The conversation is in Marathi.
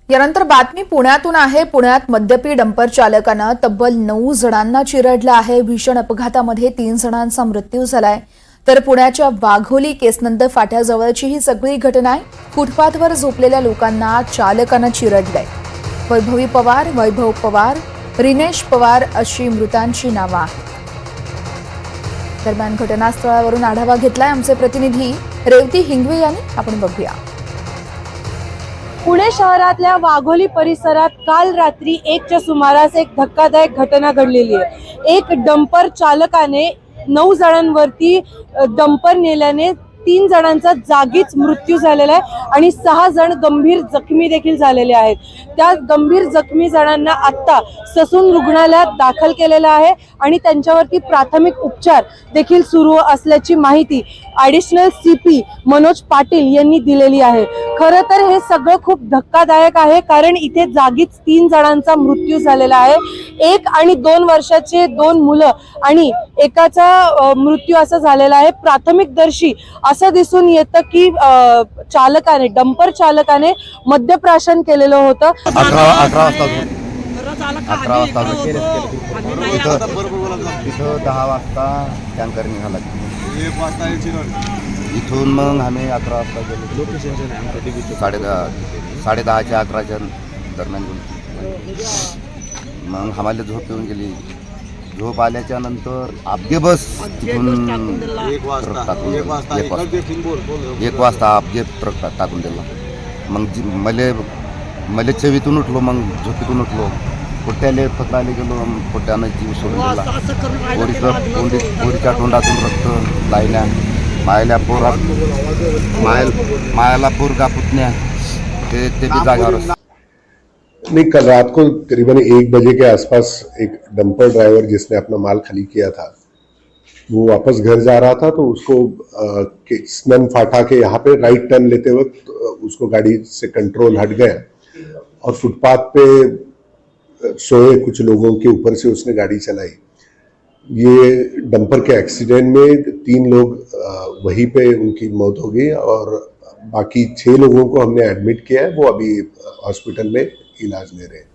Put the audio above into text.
यानंतर बातमी पुण्यातून आहे। पुण्यात मद्यपी डंपर चालकानं तब्बल 9 जणांना चिरडलं आहे। भीषण अपघातामध्ये 3 जणांचा मृत्यू झालाय। तर पुण्याच्या वाघोली केसनंद फाट्याजवळची ही सगळी घटना आहे। फुटपाथवर झोपलेल्या लोकांना चालकानं चिरडलंय। वैभवी पवार, वैभव पवार, रिनेश पवार अशी मृतांची नावं आहेत। दरम्यान घटनास्थळावरून आढावा घेतलाय आमचे प्रतिनिधी रेवती हिंगवे यांनी। आपण बघूया। पुणे शहरातल्या वाघोली परिसरात काल रात्री 1च्या सुमारास एक धक्कादायक घटना घडलेली आहे। एक डंपर चालकाने 9 जणांवरती डंपर नेल्याने 3 जणांचा जागीच मृत्यू झालेला आहे आणि 6 जण गंभीर जखमी देखील झालेले आहेत। त्या गंभीर जखमी जणांना आता ससून रुग्णालयात दाखल केलेलं आहे आणि त्यांच्यावरती प्राथमिक उपचार देखील सुरू असल्याची माहिती ॲडिशनल सीपी मनोज पाटील यांनी दिलेली आहे। खरं तर हे सगळं खूप धक्कादायक आहे, कारण इथे जागीच 3 जणांचा मृत्यू झालेला आहे। 1 आणि 2 वर्षाचे 2 मुलं आणि एकाचा मृत्यू असा झालेला आहे। प्राथमिकदर्शी असं दिसून येतं की चालकाने डंपर चालकाने मद्यप्राशन केलेलं होतं। 11 वाजता इथं 10 वाजता टँकर निघाला। 1 वाजता इथून मग आम्ही 11 वाजता गेलो। लोकेशन 10:30च्या 11च्या दरम्यान गेलो। मग आम्हाला झोप येऊन गेली। झोप आल्याच्या नंतर अपघे बस तिथून 1 वाजता अपघे ट्रक टाकून दिला। मग मले चवीतून उठलो, मग झोपेतून उठलो, पोट्याले पकडायला गेलो। पोट्यानं जीव सोडून दिला। पोरीच्या तोंडातून रक्त लायल्या। मायाला पोरगा पुतण्या ते भी जागावर। नहीं, कल रात को करीबन 1 बजे के आसपास एक डंपर ड्राइवर जिसने अपना माल खाली किया था, वो वापस घर जा रहा था, तो उसको केसनंद फाटा के यहाँ पे राइट टर्न लेते वक्त उसको गाड़ी से कंट्रोल हट गया और फुटपाथ पे सोए कुछ लोगों के ऊपर से उसने गाड़ी चलाई। ये डंपर के एक्सीडेंट में 3 लोग वहीं पे उनकी मौत हो गई और बाकी 6 लोगों को हमने एडमिट किया है। वो अभी हॉस्पिटल में इलाज ले रहे हैं।